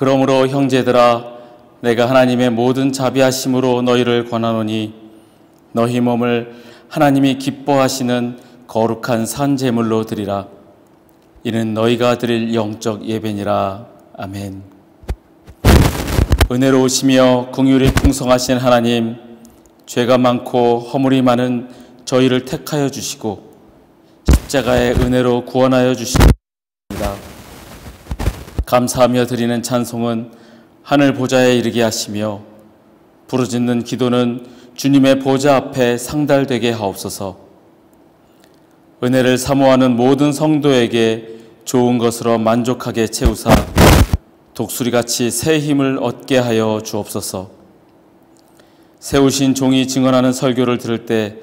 그러므로 형제들아, 내가 하나님의 모든 자비하심으로 너희를 권하노니 너희 몸을 하나님이 기뻐하시는 거룩한 산제물로 드리라. 이는 너희가 드릴 영적 예배니라. 아멘. 은혜로우시며 긍휼이 풍성하신 하나님, 죄가 많고 허물이 많은 저희를 택하여 주시고 십자가의 은혜로 구원하여 주십니다. 감사하며 드리는 찬송은 하늘 보좌에 이르게 하시며 부르짖는 기도는 주님의 보좌 앞에 상달되게 하옵소서. 은혜를 사모하는 모든 성도에게 좋은 것으로 만족하게 채우사 독수리같이 새 힘을 얻게 하여 주옵소서. 세우신 종이 증언하는 설교를 들을 때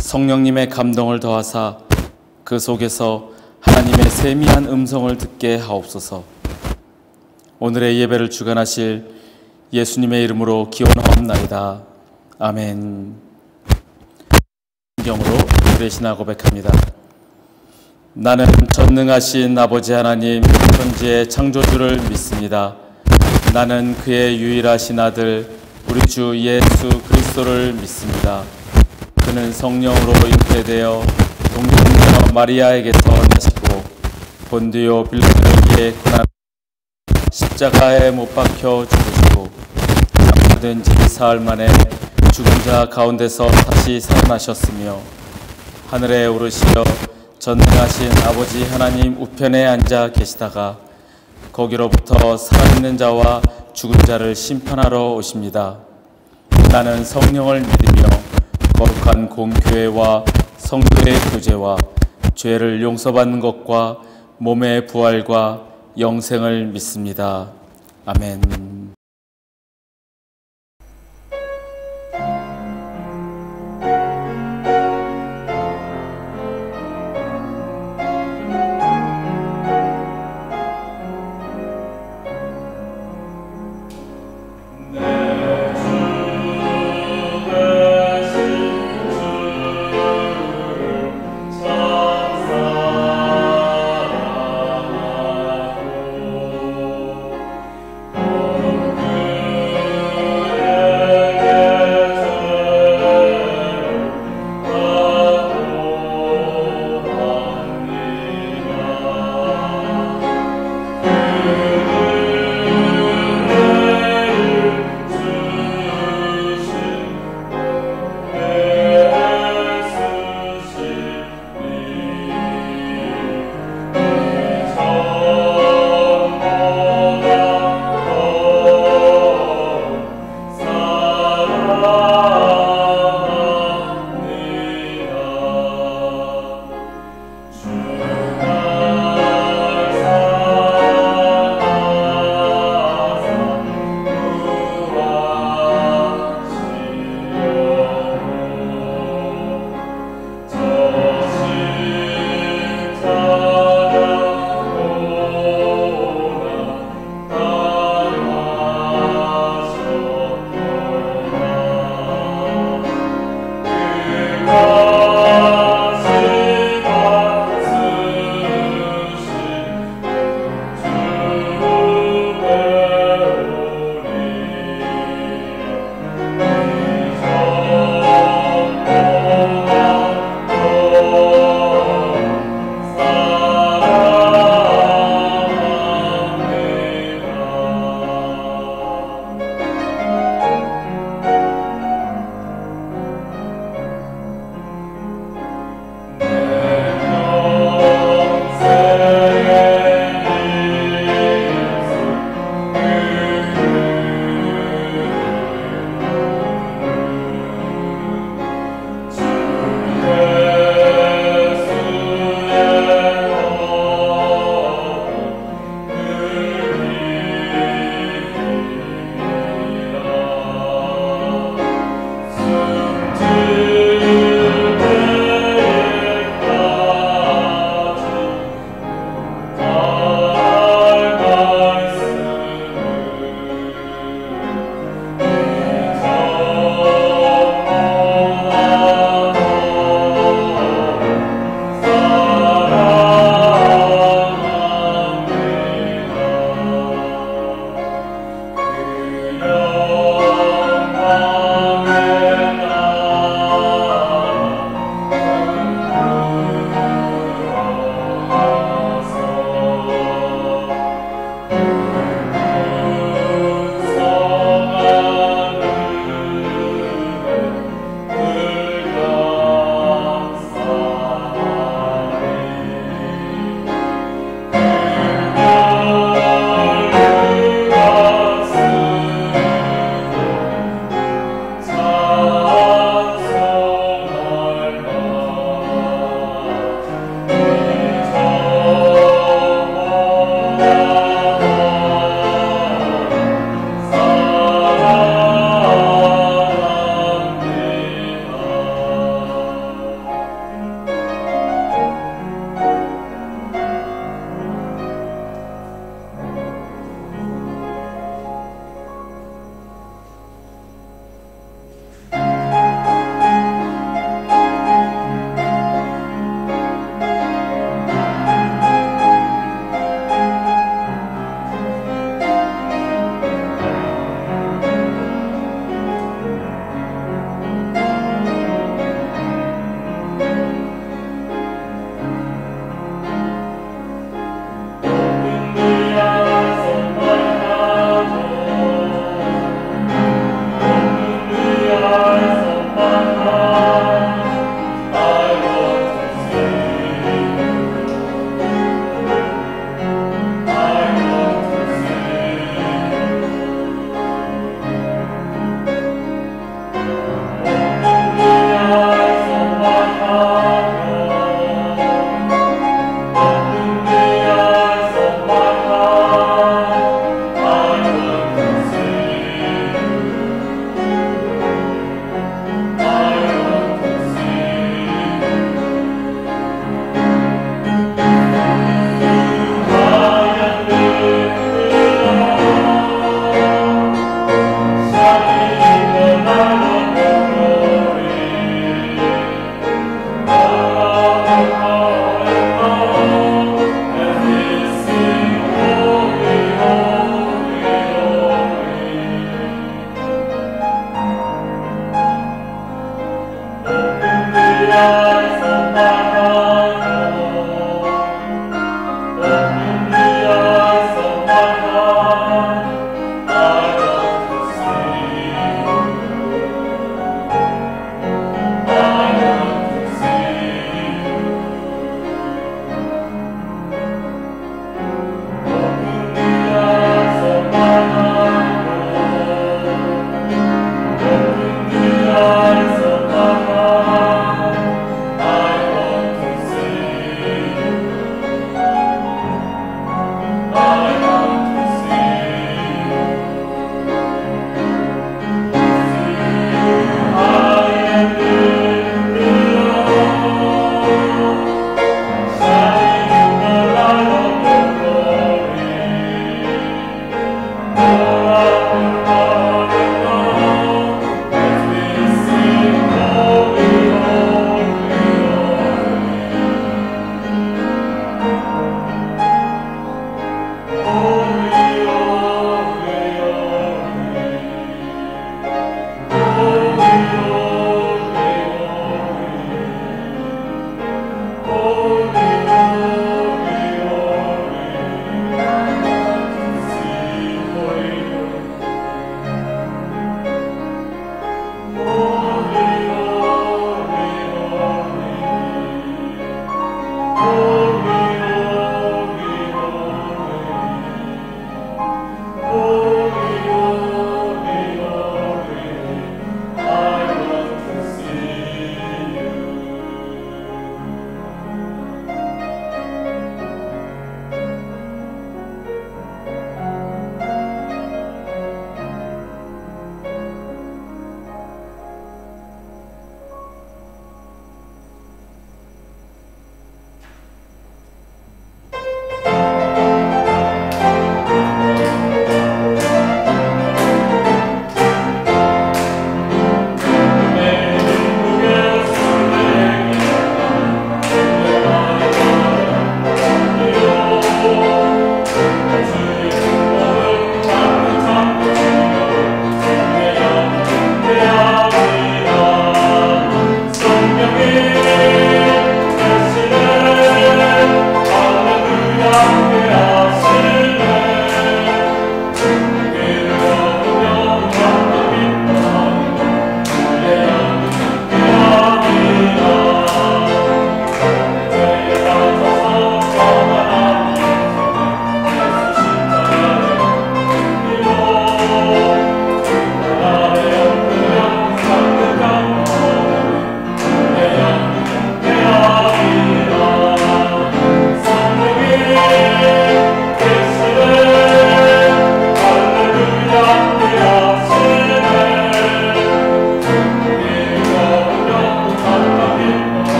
성령님의 감동을 더하사 그 속에서 하나님의 세미한 음성을 듣게 하옵소서. 오늘의 예배를 주관하실 예수님의 이름으로 기원하옵나이다. 아멘. 성경으로 대신하 고백합니다. 나는 전능하신 아버지 하나님 천지의 창조주를 믿습니다. 나는 그의 유일하신 아들 우리 주 예수 그리스도를 믿습니다. 그는 성령으로 잉태되어 동정녀 마리아에게서 나시고 본디오 빌라도를 위해 고난 십자가에 못 박혀 죽으시고 장사된 지 사흘 만에 죽은 자 가운데서 다시 살아나셨으며 하늘에 오르시어 전능하신 아버지 하나님 우편에 앉아 계시다가 거기로부터 살아있는 자와 죽은 자를 심판하러 오십니다. 나는 성령을 믿으며 거룩한 공교회와 성도의 교제와 죄를 용서받는 것과 몸의 부활과 영생을 믿습니다. 아멘. Oh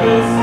내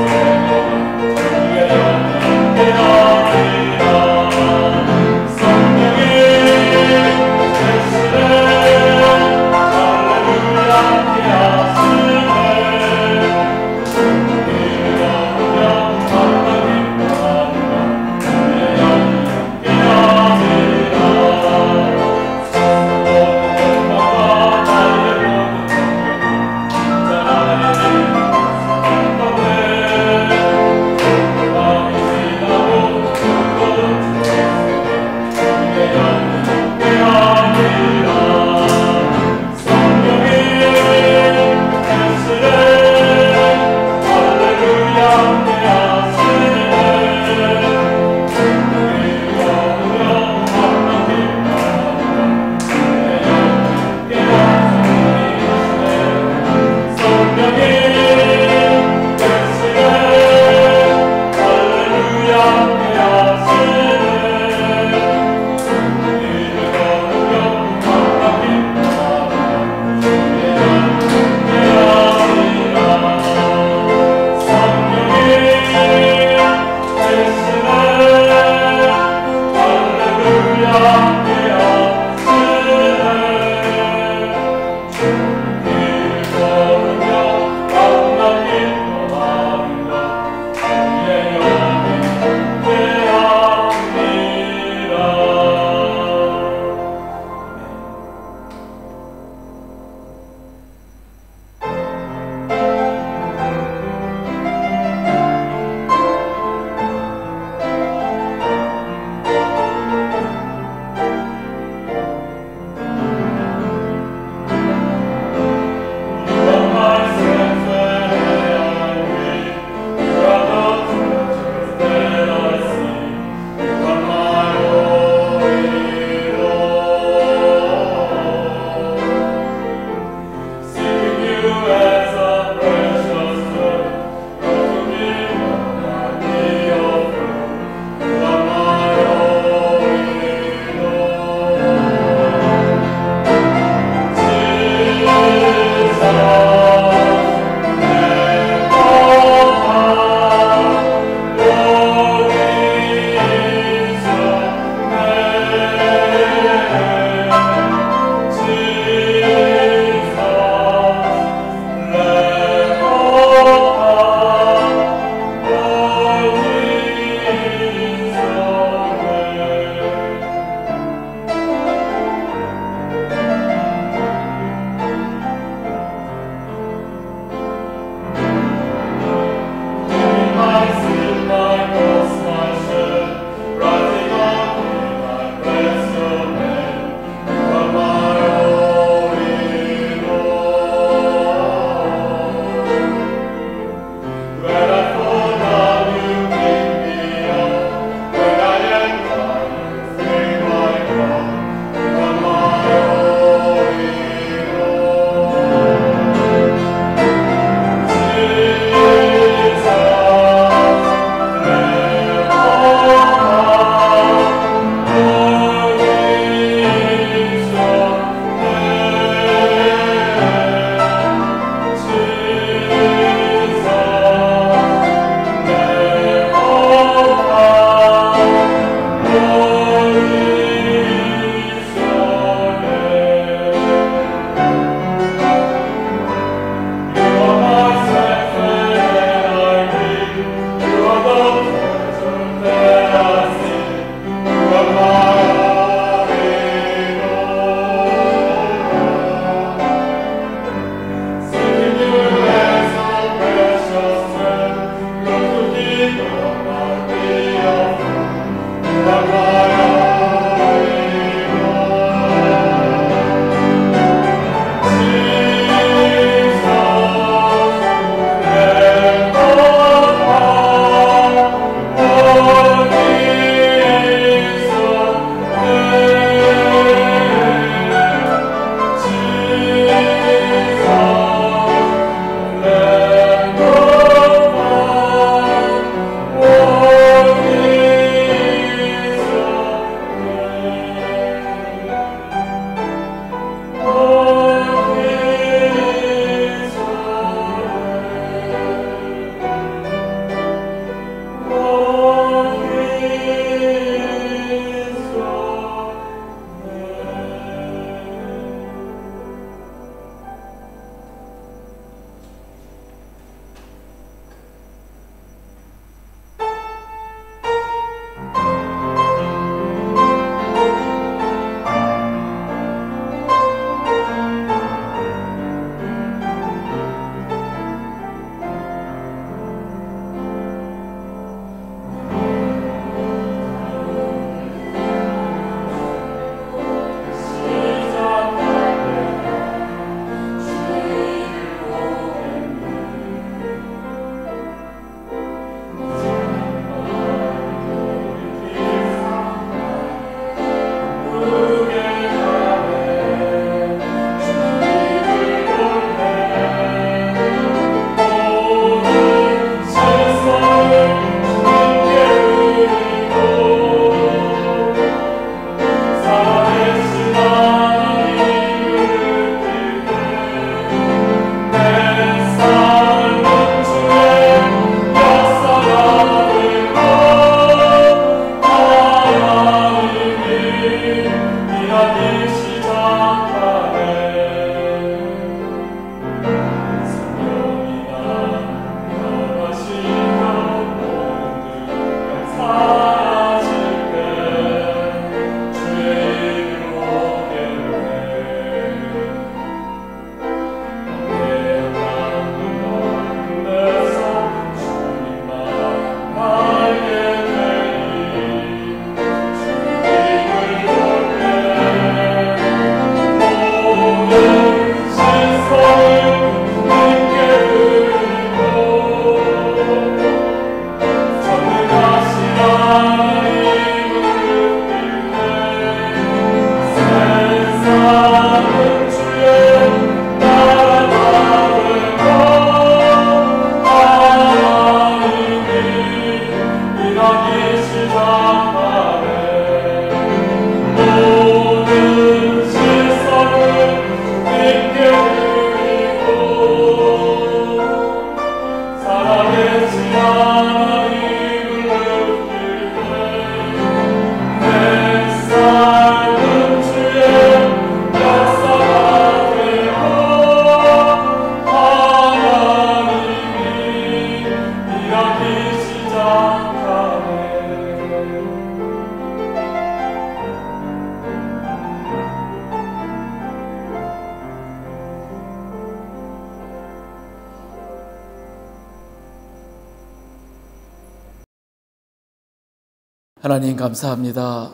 하나님 감사합니다.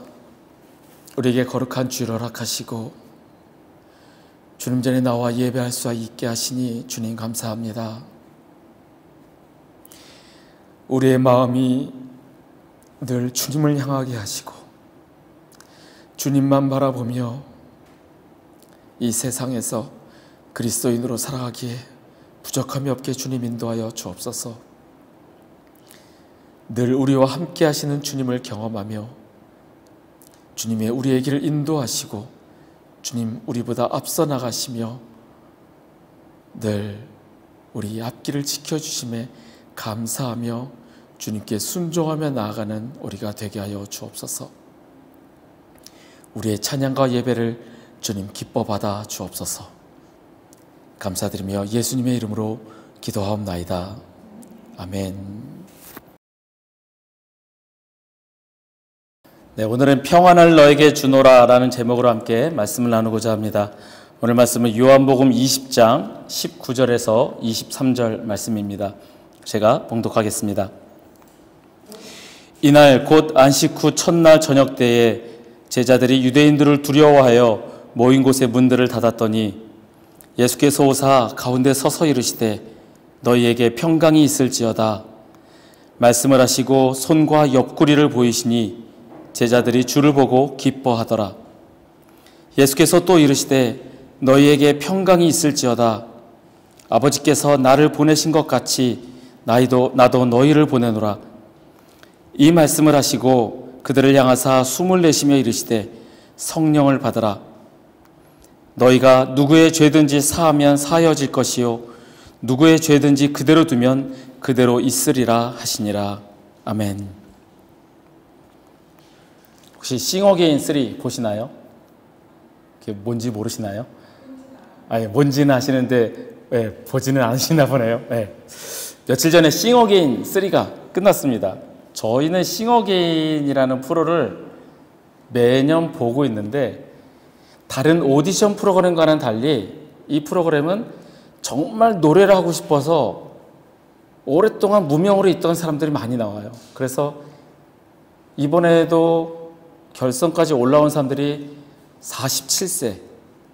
우리에게 거룩한 주를 허락하시고 주님 전에 나와 예배할 수 있게 하시니 주님 감사합니다. 우리의 마음이 늘 주님을 향하게 하시고 주님만 바라보며 이 세상에서 그리스도인으로 살아가기에 부족함이 없게 주님 인도하여 주옵소서. 늘 우리와 함께 하시는 주님을 경험하며 주님의 우리의 길을 인도하시고 주님 우리보다 앞서 나가시며 늘 우리 앞길을 지켜주심에 감사하며 주님께 순종하며 나아가는 우리가 되게 하여 주옵소서. 우리의 찬양과 예배를 주님 기뻐 받아 주옵소서. 감사드리며 예수님의 이름으로 기도하옵나이다. 아멘. 네, 오늘은 평안을 너에게 주노라 라는 제목으로 함께 말씀을 나누고자 합니다. 오늘 말씀은 요한복음 20장 19절에서 23절 말씀입니다. 제가 봉독하겠습니다. 이날 곧 안식 후 첫날 저녁 때에 제자들이 유대인들을 두려워하여 모인 곳의 문들을 닫았더니 예수께서 오사 가운데 서서 이르시되 너희에게 평강이 있을지어다. 말씀을 하시고 손과 옆구리를 보이시니 제자들이 주를 보고 기뻐하더라. 예수께서 또 이르시되 너희에게 평강이 있을지어다. 아버지께서 나를 보내신 것 같이 나도 너희를 보내노라. 이 말씀을 하시고 그들을 향하사 숨을 내쉬며 이르시되 성령을 받으라. 너희가 누구의 죄든지 사하면 사하여질 것이요 누구의 죄든지 그대로 두면 그대로 있으리라 하시니라. 아멘. 혹시 싱어게인 3 보시나요? 그게 뭔지 모르시나요? 아니, 뭔지는 아시는데 보지는 않으시나 보네요. 며칠 전에 싱어게인 3가 끝났습니다. 저희는 싱어게인이라는 프로를 매년 보고 있는데 다른 오디션 프로그램과는 달리 이 프로그램은 정말 노래를 하고 싶어서 오랫동안 무명으로 있던 사람들이 많이 나와요. 그래서 이번에도 결선까지 올라온 사람들이 47세,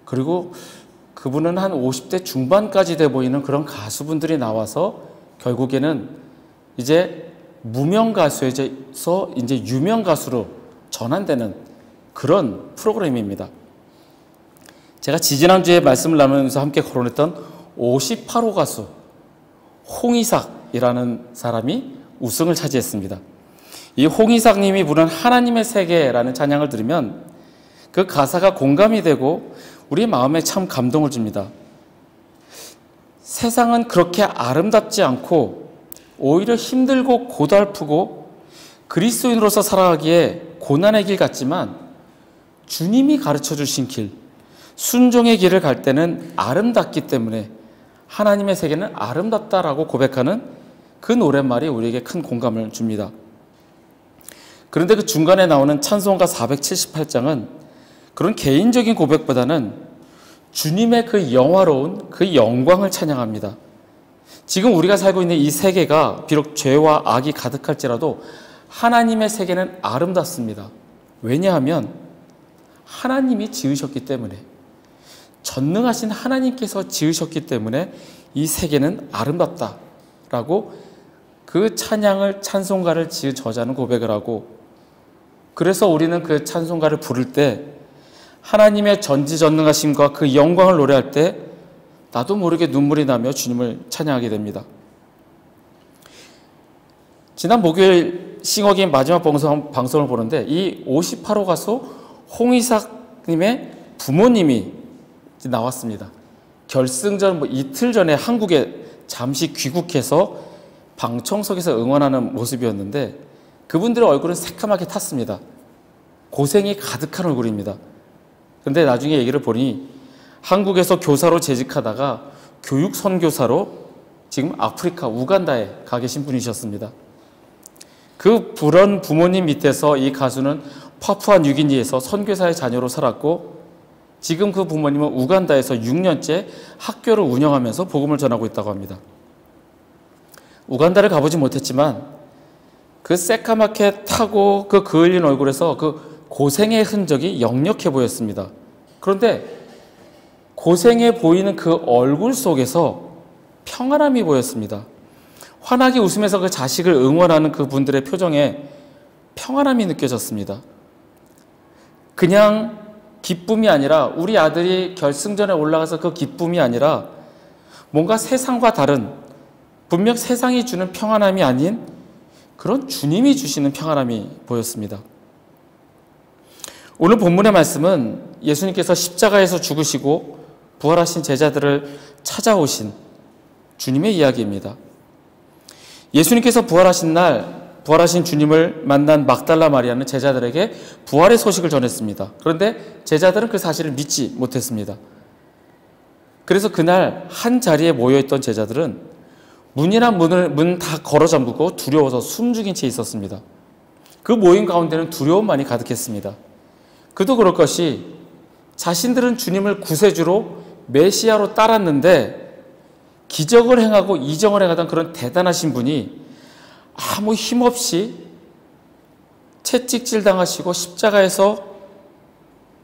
그리고 그분은 한 50대 중반까지 돼 보이는 그런 가수분들이 나와서 결국에는 이제 무명 가수에서 이제 유명 가수로 전환되는 그런 프로그램입니다. 제가 지지난주에 말씀을 나누면서 함께 거론했던 58호 가수 홍이삭이라는 사람이 우승을 차지했습니다. 이 홍이삭님이 부른 하나님의 세계라는 찬양을 들으면 그 가사가 공감이 되고 우리 마음에 참 감동을 줍니다. 세상은 그렇게 아름답지 않고 오히려 힘들고 고달프고 그리스도인으로서 살아가기에 고난의 길 같지만 주님이 가르쳐 주신 길, 순종의 길을 갈 때는 아름답기 때문에 하나님의 세계는 아름답다라고 고백하는 그 노랫말이 우리에게 큰 공감을 줍니다. 그런데 그 중간에 나오는 찬송가 478장은 그런 개인적인 고백보다는 주님의 그 영화로운 그 영광을 찬양합니다. 지금 우리가 살고 있는 이 세계가 비록 죄와 악이 가득할지라도 하나님의 세계는 아름답습니다. 왜냐하면 하나님이 지으셨기 때문에, 전능하신 하나님께서 지으셨기 때문에 이 세계는 아름답다라고 그 찬송가를 지은 저자는 고백을 하고, 그래서 우리는 그 찬송가를 부를 때 하나님의 전지전능하심과 그 영광을 노래할 때 나도 모르게 눈물이 나며 주님을 찬양하게 됩니다. 지난 목요일 싱어게인 마지막 방송을 보는데 이 58호 가수 홍이삭님의 부모님이 나왔습니다. 결승전 이틀 전에 한국에 잠시 귀국해서 방청석에서 응원하는 모습이었는데 그분들의 얼굴은 새까맣게 탔습니다. 고생이 가득한 얼굴입니다. 그런데 나중에 얘기를 보니 한국에서 교사로 재직하다가 교육 선교사로 지금 아프리카 우간다에 가 계신 분이셨습니다. 그런 부모님 밑에서 이 가수는 파푸아 뉴기니에서 선교사의 자녀로 살았고 지금 그 부모님은 우간다에서 6년째 학교를 운영하면서 복음을 전하고 있다고 합니다. 우간다를 가보지 못했지만 그 새까맣게 타고 그 그을린 얼굴에서 그 고생의 흔적이 역력해 보였습니다. 그런데 고생해 보이는 그 얼굴 속에서 평안함이 보였습니다. 환하게 웃으면서 그 자식을 응원하는 그분들의 표정에 평안함이 느껴졌습니다. 그냥 기쁨이 아니라 우리 아들이 결승전에 올라가서 그 기쁨이 아니라 뭔가 세상과 다른 분명 세상이 주는 평안함이 아닌 그런 주님이 주시는 평안함이 보였습니다. 오늘 본문의 말씀은 예수님께서 십자가에서 죽으시고 부활하신 제자들을 찾아오신 주님의 이야기입니다. 예수님께서 부활하신 날 부활하신 주님을 만난 막달라 마리아는 제자들에게 부활의 소식을 전했습니다. 그런데 제자들은 그 사실을 믿지 못했습니다. 그래서 그날 한 자리에 모여있던 제자들은 문 다 걸어 잠그고 두려워서 숨죽인 채 있었습니다. 그 모임 가운데는 두려움만이 가득했습니다. 그도 그럴 것이 자신들은 주님을 구세주로 메시아로 따랐는데 기적을 행하고 이정을 행하던 그런 대단하신 분이 아무 힘없이 채찍질 당하시고 십자가에서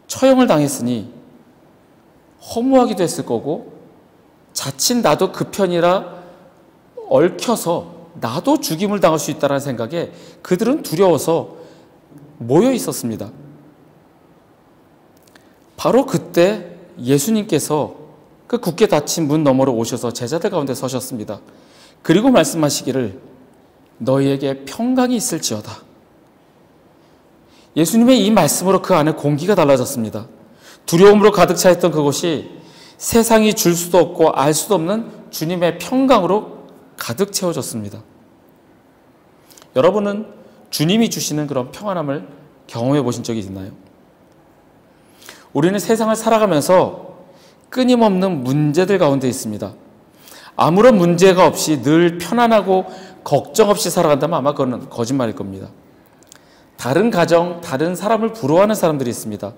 처형을 당했으니 허무하기도 했을 거고 자칫 나도 그 편이라 얽혀서 나도 죽임을 당할 수 있다는 생각에 그들은 두려워서 모여 있었습니다. 바로 그때 예수님께서 그 굳게 닫힌 문 너머로 오셔서 제자들 가운데 서셨습니다. 그리고 말씀하시기를 너희에게 평강이 있을지어다. 예수님의 이 말씀으로 그 안에 공기가 달라졌습니다. 두려움으로 가득 차 있던 그곳이 세상이 줄 수도 없고 알 수도 없는 주님의 평강으로 가득 채워졌습니다. 여러분은 주님이 주시는 그런 평안함을 경험해 보신 적이 있나요? 우리는 세상을 살아가면서 끊임없는 문제들 가운데 있습니다. 아무런 문제가 없이 늘 편안하고 걱정 없이 살아간다면 아마 그건 거짓말일 겁니다. 다른 가정, 다른 사람을 부러워하는 사람들이 있습니다.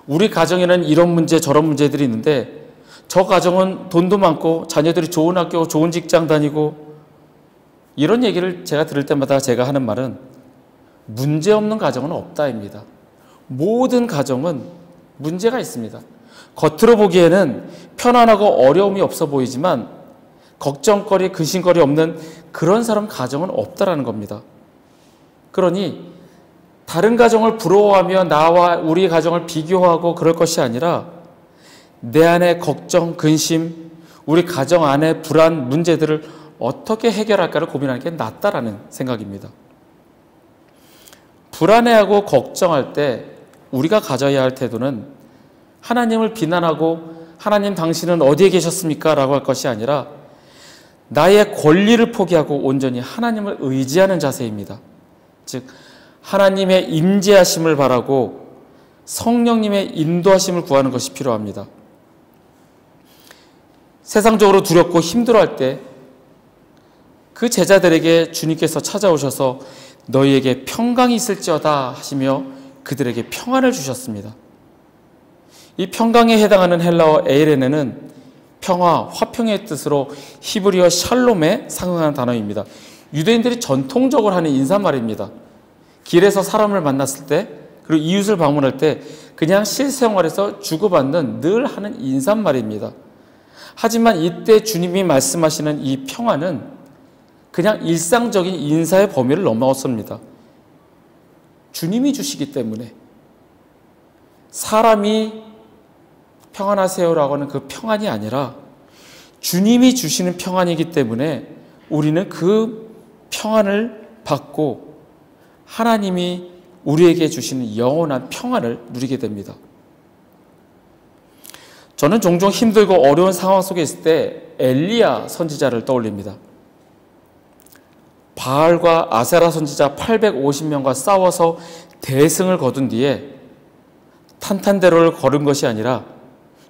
우리 가정에는 이런 문제, 저런 문제들이 있는데 저 가정은 돈도 많고 자녀들이 좋은 학교, 좋은 직장 다니고 이런 얘기를 제가 들을 때마다 제가 하는 말은 문제없는 가정은 없다입니다. 모든 가정은 문제가 있습니다. 겉으로 보기에는 편안하고 어려움이 없어 보이지만 걱정거리, 근심거리 없는 그런 사람 가정은 없다라는 겁니다. 그러니 다른 가정을 부러워하며 나와 우리 가정을 비교하고 그럴 것이 아니라 내 안에 걱정, 근심, 우리 가정 안에 불안, 문제들을 어떻게 해결할까를 고민하는 게 낫다라는 생각입니다. 불안해하고 걱정할 때 우리가 가져야 할 태도는 하나님을 비난하고 하나님 당신은 어디에 계셨습니까? 라고 할 것이 아니라 나의 권리를 포기하고 온전히 하나님을 의지하는 자세입니다. 즉 하나님의 임재하심을 바라고 성령님의 인도하심을 구하는 것이 필요합니다. 세상적으로 두렵고 힘들어할 때 그 제자들에게 주님께서 찾아오셔서 너희에게 평강이 있을지어다 하시며 그들에게 평안을 주셨습니다. 이 평강에 해당하는 헬라어 에이레네는 평화, 화평의 뜻으로 히브리어 샬롬에 상응하는 단어입니다. 유대인들이 전통적으로 하는 인사말입니다. 길에서 사람을 만났을 때 그리고 이웃을 방문할 때 그냥 실생활에서 주고받는 늘 하는 인사말입니다. 하지만 이때 주님이 말씀하시는 이 평안은 그냥 일상적인 인사의 범위를 넘어섰습니다. 주님이 주시기 때문에 사람이 평안하세요라고 하는 그 평안이 아니라 주님이 주시는 평안이기 때문에 우리는 그 평안을 받고 하나님이 우리에게 주시는 영원한 평안을 누리게 됩니다. 저는 종종 힘들고 어려운 상황 속에 있을 때 엘리야 선지자를 떠올립니다. 바알과 아세라 선지자 850명과 싸워서 대승을 거둔 뒤에 탄탄대로를 걸은 것이 아니라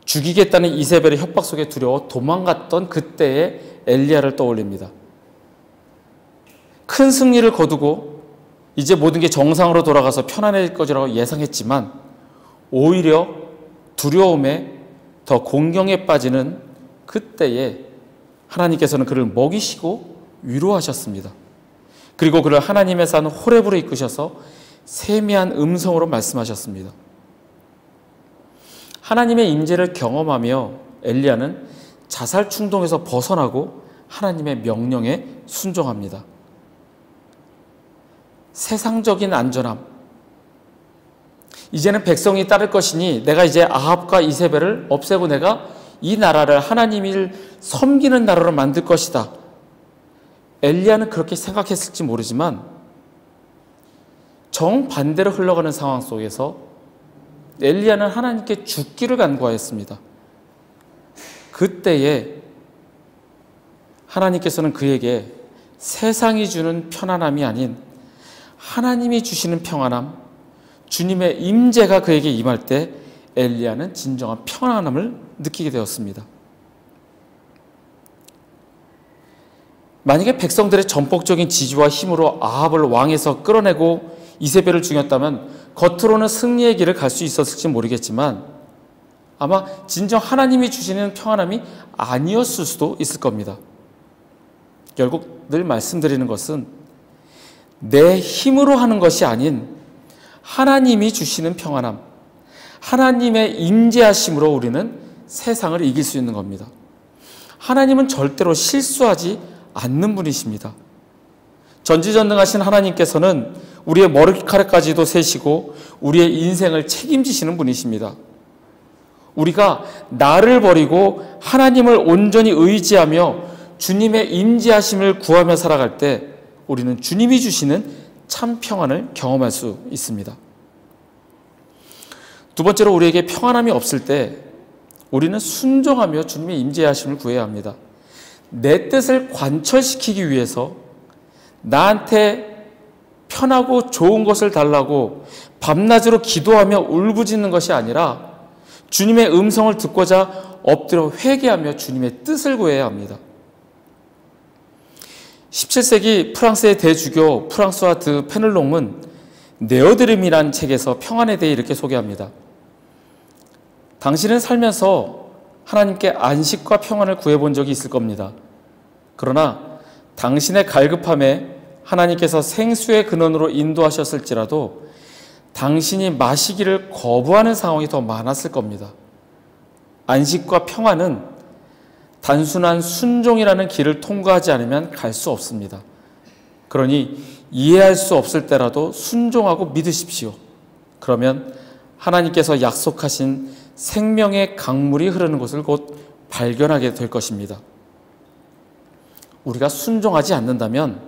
죽이겠다는 이세벨의 협박 속에 두려워 도망갔던 그때의 엘리야를 떠올립니다. 큰 승리를 거두고 이제 모든 게 정상으로 돌아가서 편안해질 것이라고 예상했지만 오히려 두려움에 더 공경에 빠지는 그때에 하나님께서는 그를 먹이시고 위로하셨습니다. 그리고 그를 하나님의 산 호렙으로 이끄셔서 세미한 음성으로 말씀하셨습니다. 하나님의 임재를 경험하며 엘리야는 자살 충동에서 벗어나고 하나님의 명령에 순종합니다. 세상적인 안전함, 이제는 백성이 따를 것이니 내가 이제 아합과 이세벨을 없애고 내가 이 나라를 하나님을 섬기는 나라로 만들 것이다. 엘리야는 그렇게 생각했을지 모르지만 정반대로 흘러가는 상황 속에서 엘리야는 하나님께 죽기를 간구하였습니다. 그때에 하나님께서는 그에게 세상이 주는 편안함이 아닌 하나님이 주시는 평안함, 주님의 임재가 그에게 임할 때 엘리야는 진정한 평안함을 느끼게 되었습니다. 만약에 백성들의 전폭적인 지지와 힘으로 아합을 왕에서 끌어내고 이세벨을 죽였다면 겉으로는 승리의 길을 갈 수 있었을지 모르겠지만 아마 진정 하나님이 주시는 평안함이 아니었을 수도 있을 겁니다. 결국 늘 말씀드리는 것은 내 힘으로 하는 것이 아닌 하나님이 주시는 평안함, 하나님의 임재하심으로 우리는 세상을 이길 수 있는 겁니다. 하나님은 절대로 실수하지 않는 분이십니다. 전지전능하신 하나님께서는 우리의 머리카락까지도 세시고 우리의 인생을 책임지시는 분이십니다. 우리가 나를 버리고 하나님을 온전히 의지하며 주님의 임재하심을 구하며 살아갈 때 우리는 주님이 주시는 참 평안을 경험할 수 있습니다. 두 번째로 우리에게 평안함이 없을 때 우리는 순종하며 주님의 임재하심을 구해야 합니다. 내 뜻을 관철시키기 위해서 나한테 편하고 좋은 것을 달라고 밤낮으로 기도하며 울부짖는 것이 아니라 주님의 음성을 듣고자 엎드려 회개하며 주님의 뜻을 구해야 합니다. 17세기 프랑스의 대주교 프랑스와 드 페넬롱은 네어드림이라는 책에서 평안에 대해 이렇게 소개합니다. 당신은 살면서 하나님께 안식과 평안을 구해본 적이 있을 겁니다. 그러나 당신의 갈급함에 하나님께서 생수의 근원으로 인도하셨을지라도 당신이 마시기를 거부하는 상황이 더 많았을 겁니다. 안식과 평안은 단순한 순종이라는 길을 통과하지 않으면 갈 수 없습니다. 그러니 이해할 수 없을 때라도 순종하고 믿으십시오. 그러면 하나님께서 약속하신 생명의 강물이 흐르는 곳을 곧 발견하게 될 것입니다. 우리가 순종하지 않는다면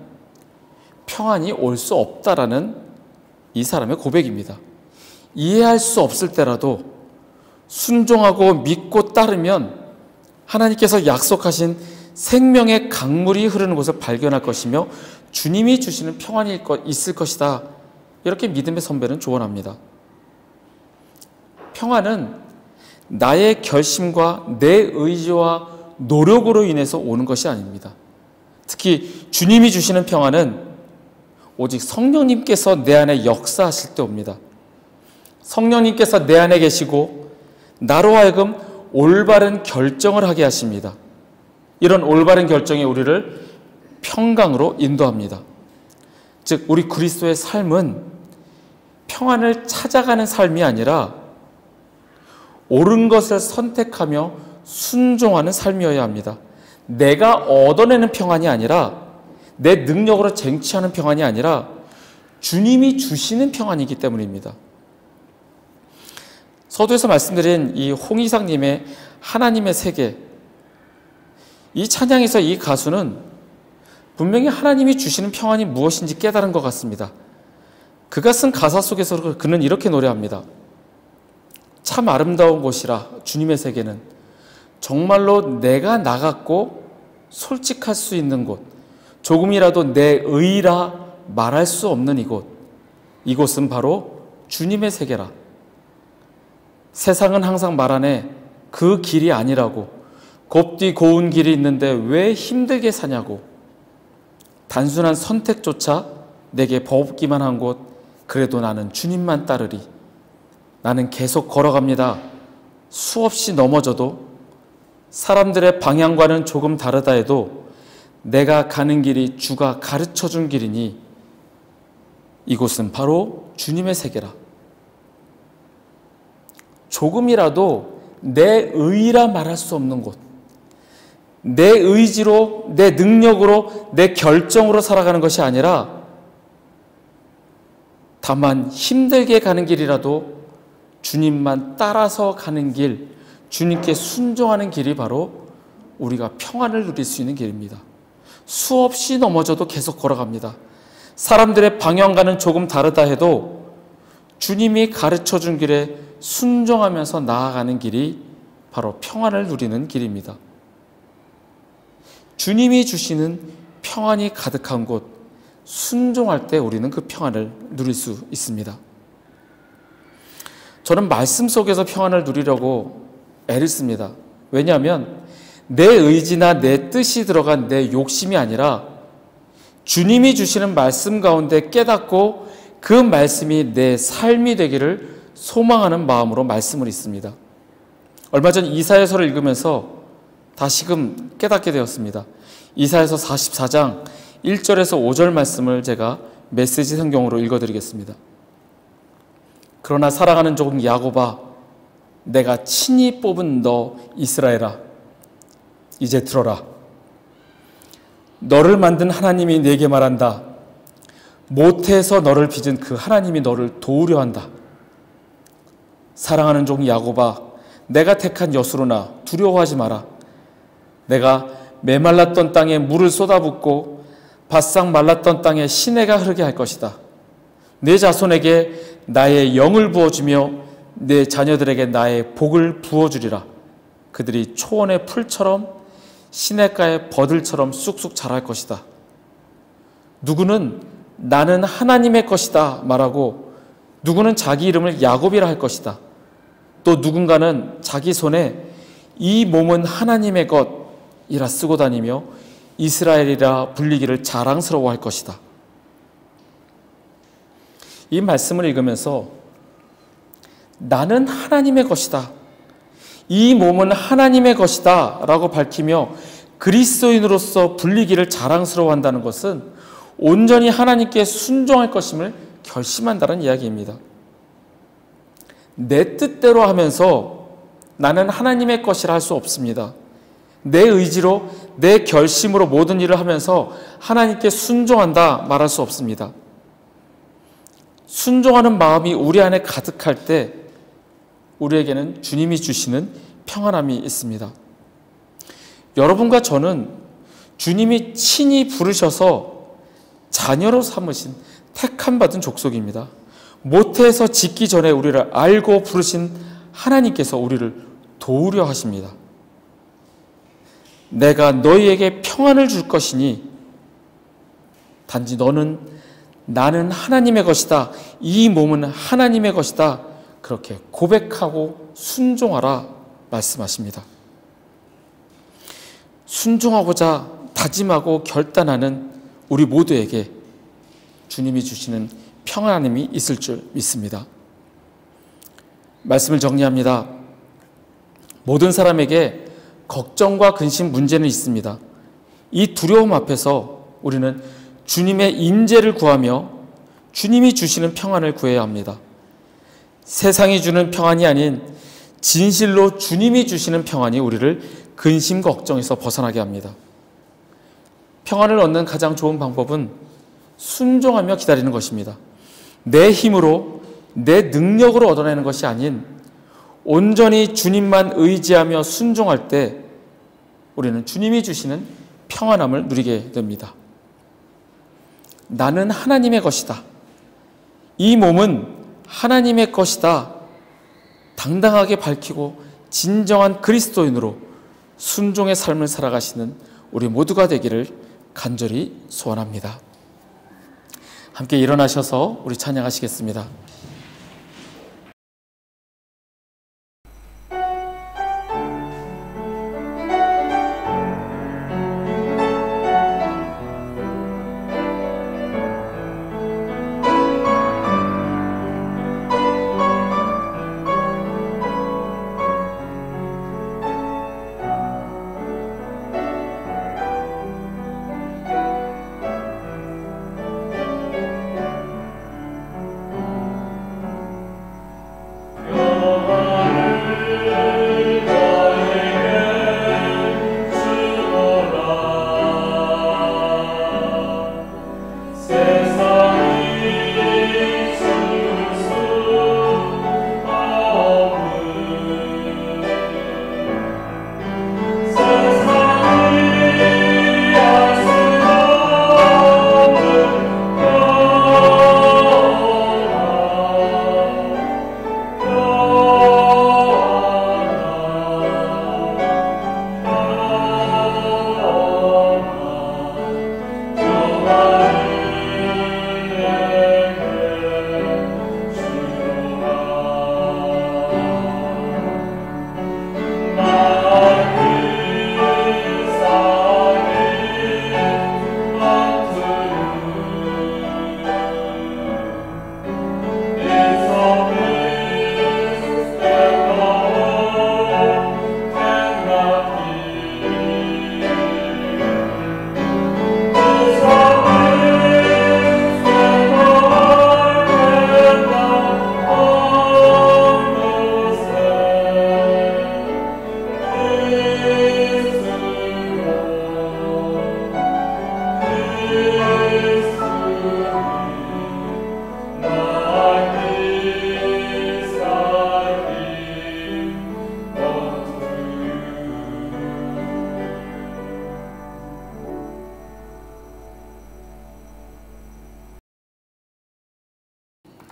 평안이 올 수 없다라는 이 사람의 고백입니다. 이해할 수 없을 때라도 순종하고 믿고 따르면 하나님께서 약속하신 생명의 강물이 흐르는 곳을 발견할 것이며 주님이 주시는 평안이 있을 것이다. 이렇게 믿음의 선배는 조언합니다. 평안은 나의 결심과 내 의지와 노력으로 인해서 오는 것이 아닙니다. 특히 주님이 주시는 평안은 오직 성령님께서 내 안에 역사하실 때 옵니다. 성령님께서 내 안에 계시고 나로 하여금 올바른 결정을 하게 하십니다. 이런 올바른 결정이 우리를 평강으로 인도합니다. 즉 우리 그리스도의 삶은 평안을 찾아가는 삶이 아니라 옳은 것을 선택하며 순종하는 삶이어야 합니다. 내가 얻어내는 평안이 아니라 내 능력으로 쟁취하는 평안이 아니라 주님이 주시는 평안이기 때문입니다. 서두에서 말씀드린 이 홍희상님의 하나님의 세계, 이 찬양에서 이 가수는 분명히 하나님이 주시는 평안이 무엇인지 깨달은 것 같습니다. 그가 쓴 가사 속에서 그는 이렇게 노래합니다. 참 아름다운 곳이라 주님의 세계는 정말로 내가 나갔고 솔직할 수 있는 곳, 조금이라도 내 의라 말할 수 없는 이곳은 바로 주님의 세계라. 세상은 항상 말하네 그 길이 아니라고, 곱디 고운 길이 있는데 왜 힘들게 사냐고. 단순한 선택조차 내게 버겁기만 한 곳, 그래도 나는 주님만 따르리. 나는 계속 걸어갑니다. 수없이 넘어져도, 사람들의 방향과는 조금 다르다 해도 내가 가는 길이 주가 가르쳐준 길이니 이곳은 바로 주님의 세계라. 조금이라도 내 의라 말할 수 없는 곳, 내 의지로, 내 능력으로, 내 결정으로 살아가는 것이 아니라 다만 힘들게 가는 길이라도 주님만 따라서 가는 길, 주님께 순종하는 길이 바로 우리가 평안을 누릴 수 있는 길입니다. 수없이 넘어져도 계속 걸어갑니다. 사람들의 방향과는 조금 다르다 해도 주님이 가르쳐준 길에 순종하면서 나아가는 길이 바로 평안을 누리는 길입니다. 주님이 주시는 평안이 가득한 곳, 순종할 때 우리는 그 평안을 누릴 수 있습니다. 저는 말씀 속에서 평안을 누리려고 애를 씁니다. 왜냐하면 내 의지나 내 뜻이 들어간 내 욕심이 아니라 주님이 주시는 말씀 가운데 깨닫고 그 말씀이 내 삶이 되기를 소망하는 마음으로 말씀을 읽습니다. 얼마 전 이사야서를 읽으면서 다시금 깨닫게 되었습니다. 이사야서 44장 1절에서 5절 말씀을 제가 메시지 성경으로 읽어드리겠습니다. 그러나 사랑하는 종 야곱아, 내가 친히 뽑은 너 이스라엘아, 이제 들어라. 너를 만든 하나님이 내게 말한다. 모태에서 너를 빚은 그 하나님이 너를 도우려 한다. 사랑하는 종 야곱아, 내가 택한 여수로나 두려워하지 마라. 내가 메말랐던 땅에 물을 쏟아붓고 바싹 말랐던 땅에 시내가 흐르게 할 것이다. 내 자손에게 나의 영을 부어주며 내 자녀들에게 나의 복을 부어주리라. 그들이 초원의 풀처럼 시냇가의 버들처럼 쑥쑥 자랄 것이다. 누구는 나는 하나님의 것이다 말하고, 누구는 자기 이름을 야곱이라 할 것이다. 또 누군가는 자기 손에 이 몸은 하나님의 것이라 쓰고 다니며 이스라엘이라 불리기를 자랑스러워할 것이다. 이 말씀을 읽으면서 나는 하나님의 것이다, 이 몸은 하나님의 것이다 라고 밝히며 그리스도인으로서 불리기를 자랑스러워한다는 것은 온전히 하나님께 순종할 것임을 결심한다는 이야기입니다. 내 뜻대로 하면서 나는 하나님의 것이라 할 수 없습니다. 내 의지로, 내 결심으로 모든 일을 하면서 하나님께 순종한다 말할 수 없습니다. 순종하는 마음이 우리 안에 가득할 때 우리에게는 주님이 주시는 평안함이 있습니다. 여러분과 저는 주님이 친히 부르셔서 자녀로 삼으신 택함 받은 족속입니다. 모태에서 짓기 전에 우리를 알고 부르신 하나님께서 우리를 도우려 하십니다. 내가 너희에게 평안을 줄 것이니 단지 너는 나는 하나님의 것이다, 이 몸은 하나님의 것이다, 그렇게 고백하고 순종하라 말씀하십니다. 순종하고자 다짐하고 결단하는 우리 모두에게 주님이 주시는 평안함이 있을 줄 믿습니다. 말씀을 정리합니다. 모든 사람에게 걱정과 근심, 문제는 있습니다. 이 두려움 앞에서 우리는 주님의 인재를 구하며 주님이 주시는 평안을 구해야 합니다. 세상이 주는 평안이 아닌 진실로 주님이 주시는 평안이 우리를 근심, 걱정에서 벗어나게 합니다. 평안을 얻는 가장 좋은 방법은 순종하며 기다리는 것입니다. 내 힘으로, 내 능력으로 얻어내는 것이 아닌 온전히 주님만 의지하며 순종할 때 우리는 주님이 주시는 평안함을 누리게 됩니다. 나는 하나님의 것이다, 이 몸은 하나님의 것이다, 당당하게 밝히고 진정한 그리스도인으로 순종의 삶을 살아가시는 우리 모두가 되기를 간절히 소원합니다. 함께 일어나셔서 우리 찬양하시겠습니다.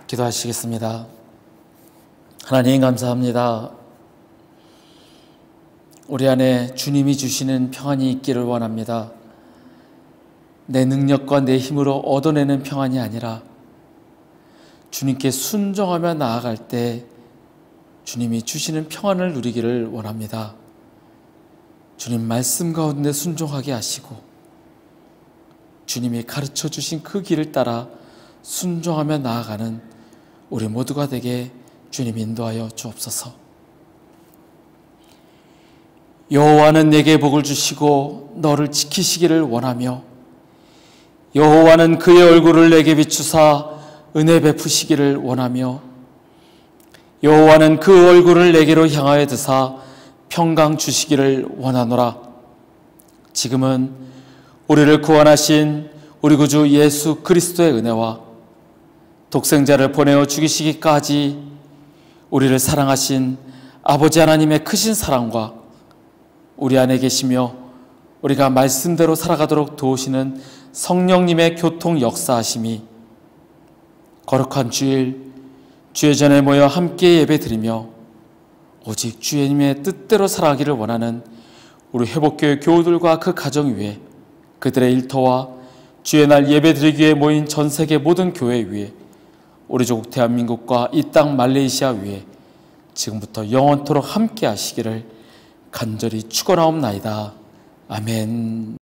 기도하시겠습니다. 하나님 감사합니다. 우리 안에 주님이 주시는 평안이 있기를 원합니다. 내 능력과 내 힘으로 얻어내는 평안이 아니라 주님께 순종하며 나아갈 때 주님이 주시는 평안을 누리기를 원합니다. 주님 말씀 가운데 순종하게 하시고 주님이 가르쳐 주신 그 길을 따라 순종하며 나아가는 우리 모두가 되게 주님 인도하여 주옵소서. 여호와는 내게 복을 주시고 너를 지키시기를 원하며 여호와는 그의 얼굴을 내게 비추사 은혜 베푸시기를 원하며 여호와는 그 얼굴을 내게로 향하여 드사 평강 주시기를 원하노라. 지금은 우리를 구원하신 우리 구주 예수 그리스도의 은혜와 독생자를 보내어 죽이시기까지 우리를 사랑하신 아버지 하나님의 크신 사랑과 우리 안에 계시며 우리가 말씀대로 살아가도록 도우시는 성령님의 교통 역사하심이 거룩한 주일 주의 전에 모여 함께 예배드리며 오직 주님의 뜻대로 살아가기를 원하는 우리 회복교회 교우들과 그 가정 위에 그들의 일터와 주의 날 예배드리기 위해 모인 전 세계 모든 교회 위에 우리 조국 대한민국과 이 땅 말레이시아 위에 지금부터 영원토록 함께 하시기를 간절히 축원하옵나이다. 아멘.